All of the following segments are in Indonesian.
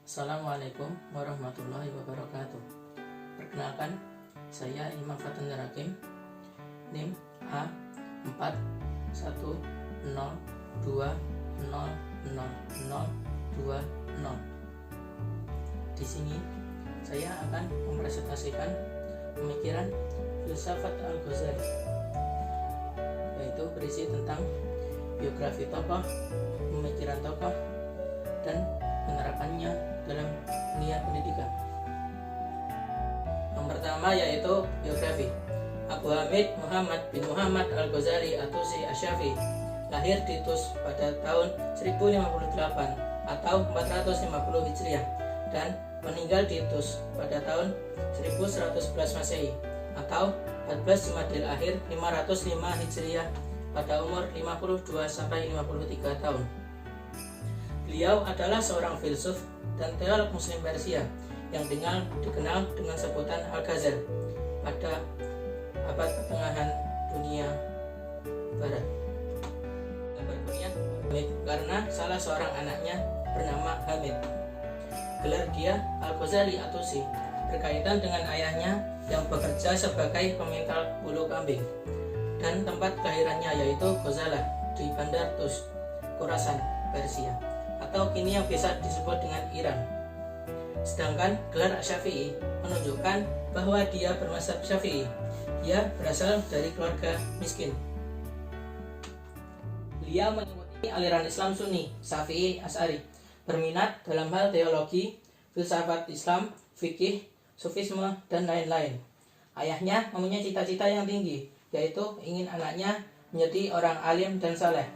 Assalamualaikum warahmatullahi wabarakatuh. Perkenalkan, saya Imam Fathun Hakim, NIM A4102000020. Di sini saya akan mempresentasikan pemikiran filsafat Al-Ghazali, yaitu berisi tentang biografi tokoh, pemikiran tokoh, dan penerapannya dalam dunia pendidikan. Yang pertama yaitu biografi. Abu Hamid Muhammad bin Muhammad Al-Ghazali At-Tusi Asy-Syafi'i lahir di Tus pada tahun 1058 atau 450 Hijriah dan meninggal di Tus pada tahun 1111 Masehi atau 14 Jumadil Akhir 505 Hijriah pada umur 52-53 tahun. Beliau adalah seorang filsuf dan teolog Muslim Persia yang dikenal dengan sebutan Al-Ghazal pada abad pertengahan dunia barat. Berkuliah Hamid karena salah seorang anaknya bernama Hamid. Gelar dia Al-Ghazali At-Tusi berkaitan dengan ayahnya yang bekerja sebagai pemintal bulu kambing, dan tempat kelahirannya yaitu Ghazala di Bandar Tus, Khorasan, Persia, atau kini yang bisa disebut dengan Iran. Sedangkan gelar Syafi'i menunjukkan bahwa dia bermazhab Syafi'i. Dia berasal dari keluarga miskin. Beliau mengikuti aliran Islam Sunni, Syafi'i, Asy'ari, berminat dalam hal teologi, filsafat Islam, fikih, sufisme, dan lain-lain. Ayahnya mempunyai cita-cita yang tinggi, yaitu ingin anaknya menjadi orang alim dan saleh.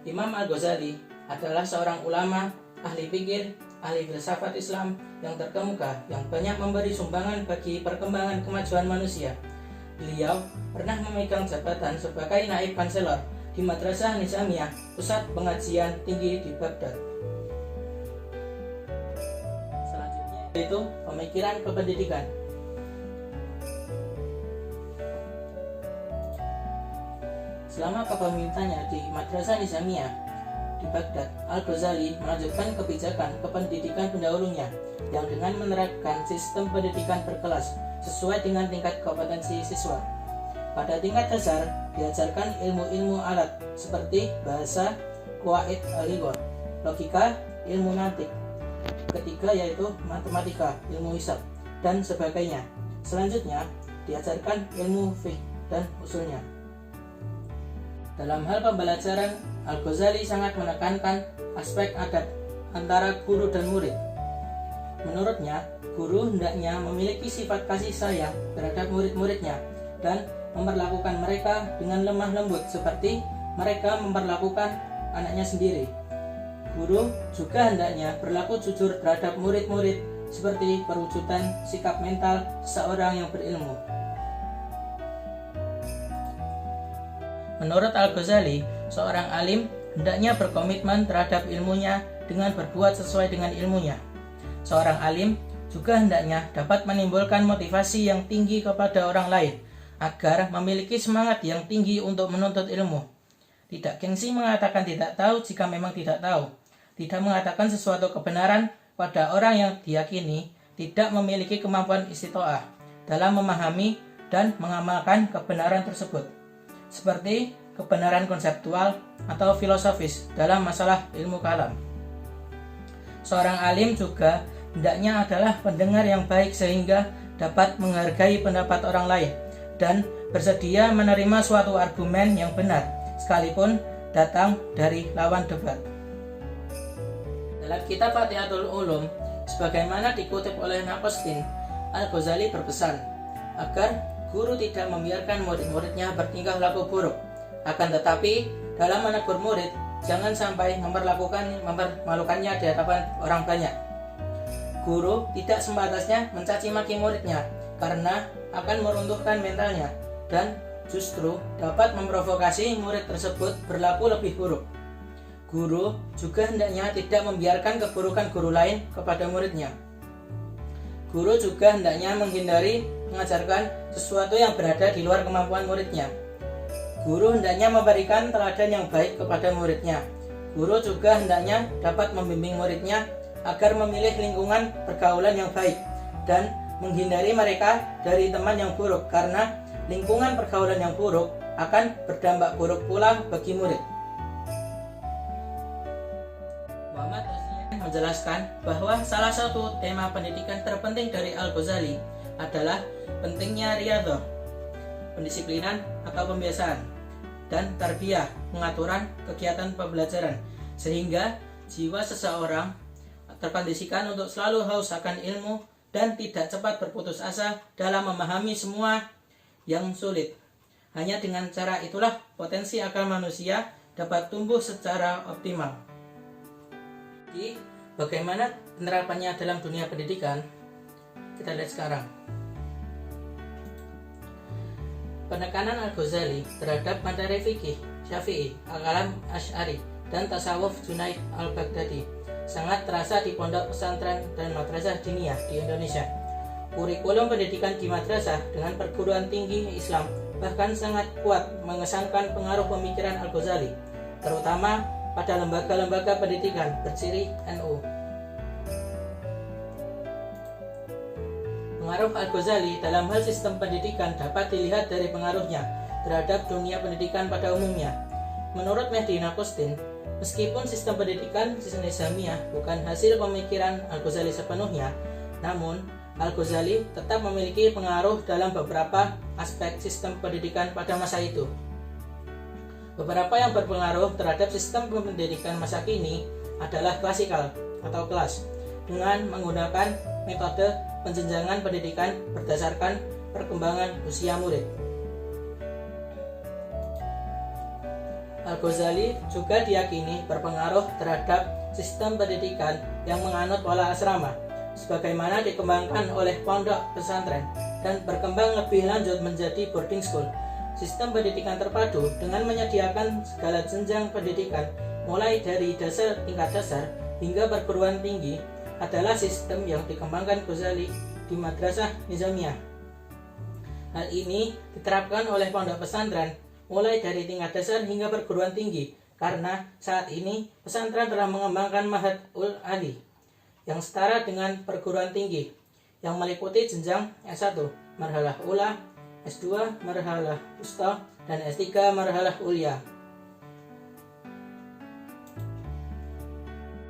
Imam Al-Ghazali adalah seorang ulama, ahli fikih, ahli filsafat Islam yang terkemuka, yang banyak memberi sumbangan bagi perkembangan kemajuan manusia. Beliau pernah memegang jabatan sebagai naib kanselor di Madrasah Nizamiyah, pusat pengajian tinggi di Baghdad. Selanjutnya yaitu pemikiran kependidikan. Selama kepemimpinannya di Madrasah Nizamiyah di Baghdad, Al-Ghazali melanjutkan kebijakan kependidikan pendahulunya yang dengan menerapkan sistem pendidikan berkelas sesuai dengan tingkat kompetensi siswa. Pada tingkat dasar diajarkan ilmu-ilmu alat seperti bahasa, qawaid al-lighah, logika, ilmu mantik. Ketiga yaitu matematika, ilmu hisab, dan sebagainya. Selanjutnya diajarkan ilmu fiqh dan usulnya. Dalam hal pembelajaran, Al-Ghazali sangat menekankan aspek adab antara guru dan murid. Menurutnya, guru hendaknya memiliki sifat kasih sayang terhadap murid-muridnya dan memperlakukan mereka dengan lemah lembut seperti mereka memperlakukan anaknya sendiri. Guru juga hendaknya berlaku jujur terhadap murid-murid seperti perwujudan sikap mental seseorang yang berilmu. Menurut Al-Ghazali, seorang alim hendaknya berkomitmen terhadap ilmunya dengan berbuat sesuai dengan ilmunya. Seorang alim juga hendaknya dapat menimbulkan motivasi yang tinggi kepada orang lain agar memiliki semangat yang tinggi untuk menuntut ilmu. Tidak gengsi mengatakan tidak tahu jika memang tidak tahu. Tidak mengatakan sesuatu kebenaran pada orang yang diyakini tidak memiliki kemampuan istitoah dalam memahami dan mengamalkan kebenaran tersebut, seperti kebenaran konseptual atau filosofis dalam masalah ilmu kalam. Seorang alim juga hendaknya adalah pendengar yang baik sehingga dapat menghargai pendapat orang lain dan bersedia menerima suatu argumen yang benar sekalipun datang dari lawan debat. Dalam kitab Fathiatul Ulum, sebagaimana dikutip oleh Naqastin, Al-Ghazali berpesan agar guru tidak membiarkan murid-muridnya bertingkah laku buruk. Akan tetapi, dalam menegur murid, jangan sampai mempermalukannya di hadapan orang banyak. Guru tidak sebatasnya mencaci maki muridnya, karena akan meruntuhkan mentalnya, dan justru dapat memprovokasi murid tersebut berlaku lebih buruk. Guru juga hendaknya tidak membiarkan keburukan guru lain kepada muridnya. Guru juga hendaknya menghindari mengajarkan sesuatu yang berada di luar kemampuan muridnya. Guru hendaknya memberikan teladan yang baik kepada muridnya. Guru juga hendaknya dapat membimbing muridnya agar memilih lingkungan pergaulan yang baik dan menghindari mereka dari teman yang buruk, karena lingkungan pergaulan yang buruk akan berdampak buruk pula bagi murid. Muhammad Husni menjelaskan bahwa salah satu tema pendidikan terpenting dari Al-Ghazali adalah pentingnya riyadhah, pendisiplinan atau pembiasaan, dan tarbiyah, pengaturan kegiatan pembelajaran, sehingga jiwa seseorang terkondisikan untuk selalu haus akan ilmu dan tidak cepat berputus asa dalam memahami semua yang sulit. Hanya dengan cara itulah potensi akal manusia dapat tumbuh secara optimal. Jadi, bagaimana penerapannya dalam dunia pendidikan? Kita lihat sekarang. Penekanan Al-Ghazali terhadap materi fikih, Syafi'i, Al-Kalam Asy'ari, dan tasawuf Junaid Al-Baghdadi sangat terasa di pondok pesantren dan madrasah diniyah di Indonesia. Kurikulum pendidikan di madrasah dengan perguruan tinggi Islam bahkan sangat kuat mengesankan pengaruh pemikiran Al-Ghazali, terutama pada lembaga-lembaga pendidikan berciri NU. Pengaruh Al-Ghazali dalam hal sistem pendidikan dapat dilihat dari pengaruhnya terhadap dunia pendidikan pada umumnya. Menurut Mehdi Naqustin, meskipun sistem pendidikan Islamiyah bukan hasil pemikiran Al-Ghazali sepenuhnya, namun Al-Ghazali tetap memiliki pengaruh dalam beberapa aspek sistem pendidikan pada masa itu. Beberapa yang berpengaruh terhadap sistem pendidikan masa kini adalah klasikal atau kelas, dengan menggunakan metode penjenjangan pendidikan berdasarkan perkembangan usia murid. Al-Ghazali juga diyakini berpengaruh terhadap sistem pendidikan yang menganut pola asrama, sebagaimana dikembangkan oleh pondok pesantren dan berkembang lebih lanjut menjadi boarding school. Sistem pendidikan terpadu dengan menyediakan segala jenjang pendidikan mulai dari tingkat dasar hingga perguruan tinggi adalah sistem yang dikembangkan Ghazali di Madrasah Nizamiyah. Hal ini diterapkan oleh pondok pesantren mulai dari tingkat dasar hingga perguruan tinggi, karena saat ini pesantren telah mengembangkan Ma'had ul-Ali yang setara dengan perguruan tinggi, yang meliputi jenjang S1 marhalah ula, S2 marhalah wusta, dan S3 marhalah ulya.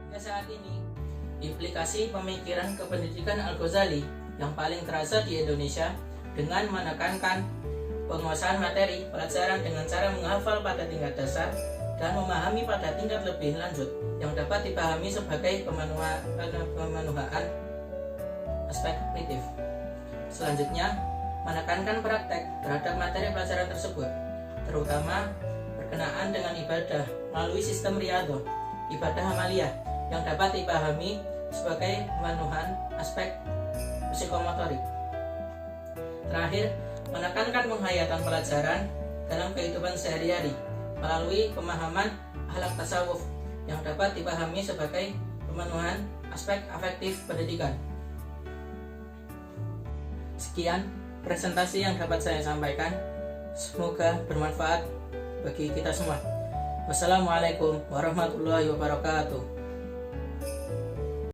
Hingga saat ini, implikasi pemikiran kependidikan Al-Ghazali yang paling terasa di Indonesia dengan menekankan penguasaan materi pelajaran dengan cara menghafal pada tingkat dasar dan memahami pada tingkat lebih lanjut yang dapat dipahami sebagai pemenuhan aspek kognitif. Selanjutnya, menekankan praktek terhadap materi pelajaran tersebut, terutama berkenaan dengan ibadah melalui sistem riyadhah, ibadah amaliyah yang dapat dipahami sebagai pemenuhan aspek psikomotorik. Terakhir, menekankan penghayatan pelajaran dalam kehidupan sehari-hari melalui pemahaman akhlak tasawuf yang dapat dipahami sebagai pemenuhan aspek afektif pendidikan. Sekian presentasi yang dapat saya sampaikan. Semoga bermanfaat bagi kita semua. Wassalamualaikum warahmatullahi wabarakatuh.